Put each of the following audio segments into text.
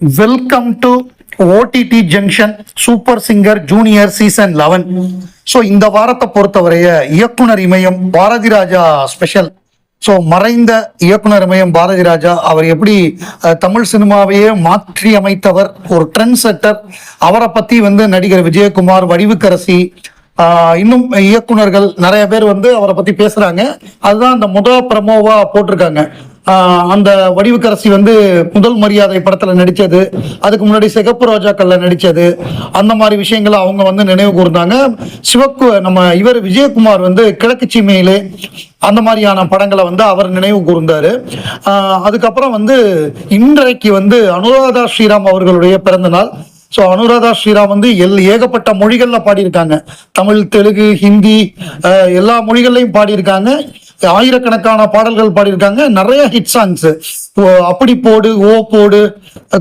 Welcome to OTT junction super singer junior season 11. So இந்த வாரத்தை பொறுத்தவரைய இயக்குனர் இமயம் பாரதி ராஜா ஸ்பெஷல். ஸோ மறைந்த இயக்குனர் இமயம் பாரதி ராஜா அவர் எப்படி தமிழ் சினிமாவையே மாற்றி அமைத்தவர், ஒரு ட்ரெண்ட் செட்டர். அவரை பத்தி நடிகர் விஜயகுமார், வடிவுக்கரசி, இன்னும் இயக்குனர்கள் நிறைய பேர் அவரை பத்தி பேசுறாங்க. அதுதான் அந்த முதல் பிரமோவா போட்டிருக்காங்க. அந்த வடிவுக்கரசி முதல் மரியாதை படத்துல நடிச்சது, அதுக்கு முன்னாடி சிகப்பு ரோஜாக்கள்ல நடிச்சது, அந்த மாதிரி விஷயங்களை அவங்க நினைவு கூர்ந்தாங்க. நம்ம இவர் விஜயகுமார் கிழக்கு சீமையிலே அந்த மாதிரியான படங்களை அவர் நினைவு கூர்ந்தாரு. அதுக்கப்புறம் இன்றைக்கு அனுராதா ஸ்ரீராம் அவர்களுடைய பிறந்த நாள். ஸோ அனுராதா ஸ்ரீராம் ஏகப்பட்ட மொழிகளில் பாடியிருக்காங்க. தமிழ், தெலுங்கு, ஹிந்தி, எல்லா மொழிகள்லையும் பாடியிருக்காங்க. ஆயிரக்கணக்கான பாடல்கள் பாடியிருக்காங்க. நிறைய ஹிட் சாங்ஸ், அப்படி போடு, ஓ போடு,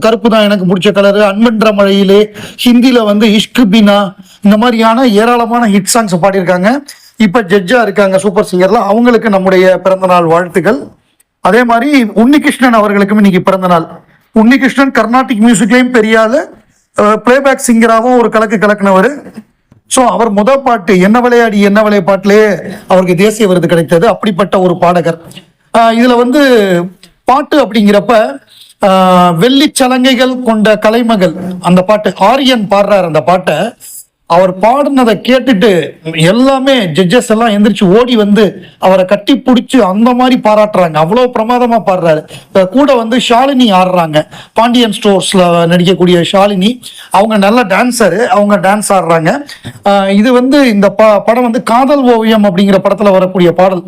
கருப்பு தான் எனக்கு பிடிச்ச கலரு, அன்பென்ற மழையிலே, ஹிந்தியில இஷ்கு பினா, இந்த மாதிரியான ஏராளமான ஹிட் சாங்ஸ் பாடியிருக்காங்க. இப்ப ஜட்ஜா இருக்காங்க சூப்பர் சிங்கர்ல. அவங்களுக்கு நம்முடைய பிறந்தநாள் வாழ்த்துக்கள். அதே மாதிரி உன்னிகிருஷ்ணன் அவர்களுக்கும் இன்னைக்கு பிறந்த நாள். உன்னிகிருஷ்ணன் கர்நாடிக் மியூசிக்லயும் பெரிய ஆளு, பிளேபேக் சிங்கராகவும் ஒரு கலக்குனவர். ஸோ அவர் முதல் பாட்டு என்ன விளையாடி என்ன விளைய பாட்டிலே அவருக்கு தேசிய விருது கிடைத்தது. அப்படிப்பட்ட ஒரு பாடகர். இதுல பாட்டு அப்படிங்கிறப்ப வெள்ளி சலங்கைகள் கொண்ட கலைமகள் அந்த பாட்டு ஆரியன் பாடுறாரு. அந்த பாட்டை அவர் பாடினதை கேட்டுட்டு எல்லாமே ஜட்ஜஸ் எல்லாம் எந்திரிச்சு ஓடி அவரை கட்டி பிடிச்சி அந்த மாதிரி பாராட்டுறாங்க. அவ்வளோ பிரமாதமா பாடுறாரு. கூட ஷாலினி ஆடுறாங்க. பாண்டியன் ஸ்டோர்ஸ்ல நடிக்கக்கூடிய ஷாலினி, அவங்க நல்ல டான்சரு, அவங்க டான்ஸ் ஆடுறாங்க. இது இந்த படம் காதல் ஓவியம் அப்படிங்கிற படத்துல வரக்கூடிய பாடல்.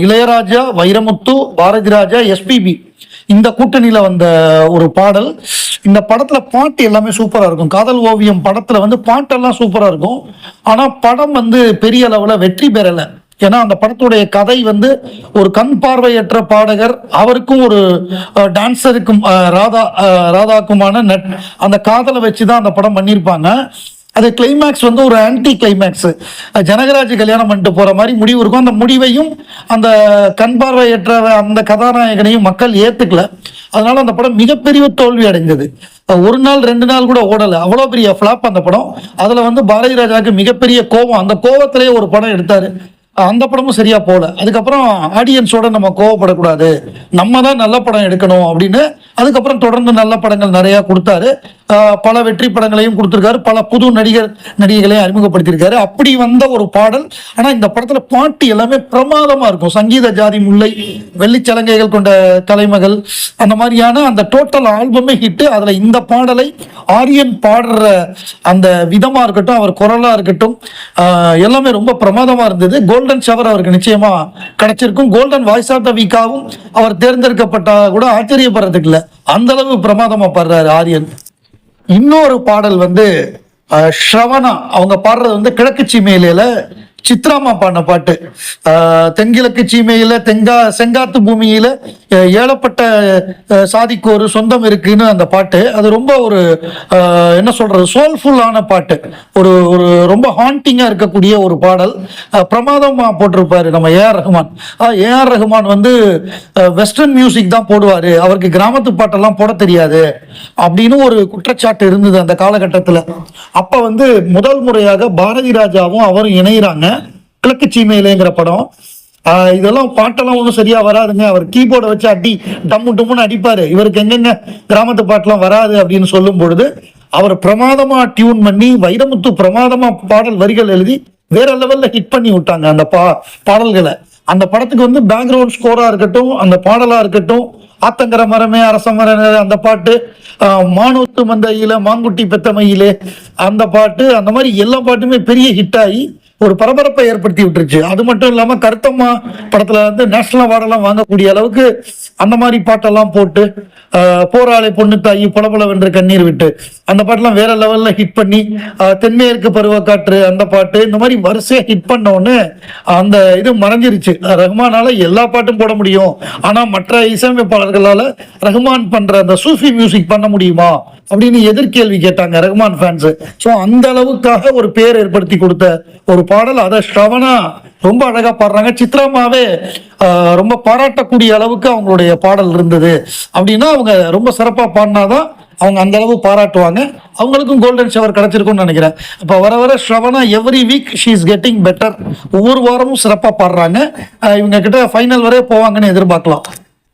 இளையராஜா, வைரமுத்து, பாரதி ராஜா, எஸ்பிபி இந்த கூட்டணியில வந்த ஒரு பாடல். இந்த படத்துல பாட்டு எல்லாமே சூப்பரா இருக்கும். காதல் ஓவியம் படத்துல பாட்டெல்லாம் சூப்பரா இருக்கும். ஆனா படம் பெரிய அளவுல வெற்றி பெறல. ஏன்னா அந்த படத்துடைய கதை ஒரு கண் பார்வையற்ற பாடகர், அவருக்கும் ஒரு டான்சருக்கும் ராதாக்குமான அந்த காதலை வச்சுதான் அந்த படம் பண்ணியிருப்பாங்க. அது கிளைமேக்ஸ் ஒரு ஆன்டி கிளைமேக்ஸ், ஜனகராஜ் கல்யாணம் பண்ணிட்டு போற மாதிரி முடிவு இருக்கும். அந்த முடிவையும் அந்த கண் பார்வையற்ற அந்த கதாநாயகனையும் மக்கள் ஏத்துக்கல. அதனால அந்த படம் மிகப்பெரிய தோல்வி அடைந்தது. ஒரு நாள் 2 நாள் கூட ஓடல, அவ்வளோ பெரிய ஃபிளாப் அந்த படம். அதுல பாரதி ராஜாவுக்கு மிகப்பெரிய கோபம். அந்த கோபத்திலேயே ஒரு படம் எடுத்தாரு. அந்த படமும் சரியா போல. அதுக்கப்புறம் ஆடியன்ஸோட நம்ம கோவப்படக்கூடாது, நம்ம தான் நல்ல படம் எடுக்கணும் அப்படின்னு அதுக்கப்புறம் தொடர்ந்து நல்ல படங்கள் நிறைய கொடுத்தாரு. பல வெற்றி படங்களையும் கொடுத்திருக்காரு. பல புது நடிகைகளையும் அறிமுகப்படுத்தியிருக்காரு. அப்படி வந்த ஒரு பாடல். ஆனா இந்த படத்துல பாட்டு எல்லாமே பிரமாதமா இருக்கும். சங்கீத ஜாதி முல்லை, வெள்ளிச்சலங்கைகள் கொண்ட கலைமகள், அந்த மாதிரியான அந்த டோட்டல் ஆல்பமே ஹிட். அதுல இந்த பாடலை ஆரியன் பாடுற அந்த விதமா இருக்கட்டும், அவர் குரலா இருக்கட்டும், எல்லாமே ரொம்ப பிரமாதமா இருந்தது. கோல்டன் ஷவர் அவருக்கு நிச்சயமா கிடைச்சிருக்கும். கோல்டன் வாய்ஸ் ஆஃப் த வீக்காவும் அவர் தேர்ந்தெடுக்கப்பட்டா கூட ஆச்சரியப்படுறதுக்கு இல்லை, அந்த அளவு பிரமாதமா பாடுறாரு ஆரியன். இன்னொரு பாடல் ஸ்ரவணா அவங்க பாடுறது கிழக்கு சீமையில சித்ராமா பாடின பாட்டு. தென்கிழக்கு சீமையில செங்காத்து பூமியில ஏழப்பட்ட சாதிக்கு ஒரு சொந்தம் இருக்குன்னு அந்த பாட்டு. அது ரொம்ப ஒரு என்ன சொல்றது, சோல்ஃபுல்லான பாட்டு. ஒரு ஒரு ரொம்ப ஹாண்டிங்கா இருக்கக்கூடிய ஒரு பாடல். பிரமாதமா போட்டிருப்பாரு நம்ம A R Rahman. A R Rahman western music தான் போடுவாரு, அவருக்கு கிராமத்து பாட்டெல்லாம் போட தெரியாது அப்படின்னு ஒரு குற்றச்சாட்டு இருந்தது அந்த காலகட்டத்தில். அப்ப முதல் முறையாக பாரதி ராஜாவும் அவரும் இணைகிறாங்க கிழக்கு சீமையிலேங்கிற படம். இதெல்லாம் பாட்டெல்லாம் ஒன்றும் சரியா வராதுங்க, அவர் கீபோர்டை வச்சு அடி டம்முன்னு அடிப்பாரு, இவருக்கு எங்கெங்க கிராமத்து பாட்டெல்லாம் வராது அப்படின்னு சொல்லும் பொழுது அவர் பிரமாதமா டியூன் பண்ணி, வைரமுத்து பிரமாதமா பாடல் வரிகள் எழுதி வேற லெவல்ல ஹிட் பண்ணி விட்டாங்க அந்த பாடல்களை. அந்த படத்துக்கு பேக்ரவுண்ட் ஸ்கோரா இருக்கட்டும், அந்த பாடலா இருக்கட்டும், ஆத்தங்கர மரமே அரசமர அந்த பாட்டு, மானூத்து மந்தையில மாங்குட்டி பெத்தமையிலே அந்த பாட்டு, அந்த மாதிரி எல்லா பாட்டுமே பெரிய ஹிட் ஆகி ஒரு பரபரப்பை ஏற்படுத்தி விட்டுருச்சு. அது மட்டும் இல்லாம கருத்தம்மா படத்துல நேஷனல் அவார்டெல்லாம் வாங்கக்கூடிய அளவுக்கு அந்த மாதிரி பாட்டெல்லாம் போட்டு, போராளை பொண்ணு தாயி புலபுலவென்று கண்ணீர் விட்டு அந்த பாட்டெல்லாம் வேற லெவல்ல ஹிட் பண்ணி, தென்மேற்கு பருவக்காற்று அந்த பாட்டு, இந்த மாதிரி வரிசையா ஹிட் பண்ண உடனே அந்த இது மறைஞ்சிருச்சு. ரஹ்மானால எல்லா பாட்டும் போட முடியும், ஆனா மற்ற இசையமைப்பாளர்களால ரஹ்மான் பண்ற அந்த சூஃபி மியூசிக் பண்ண முடியுமா அப்படின்னு எதிர்கேள்வி கேட்டாங்க ரஹ்மான் ஃபேன்ஸ். ஸோ அந்த அளவுக்காக ஒரு பேர் ஏற்படுத்தி கொடுத்த ஒரு பாடல். அதை ஸ்ரவணா ரொம்ப அழகா பாடுறாங்க. சித்ராமாவே ரொம்ப பாராட்டக்கூடிய அளவுக்கு அவங்களுடைய பாடல் இருந்தது. அப்படின்னா அவங்க ரொம்ப சிறப்பா பாடினாதான் அவங்க அந்த அளவு பாராட்டுவாங்க. அவங்களுக்கும் கோல்டன் ஷவர் கிடைச்சிருக்கும்னு நினைக்கிறேன். இப்போ வர வர Shravana every week she is getting better. ஒவ்வொரு வாரமும் சிறப்பாக பாடுறாங்க. இவங்க கிட்ட ஃபைனல் வரை போவாங்கன்னு எதிர்பார்க்கலாம்.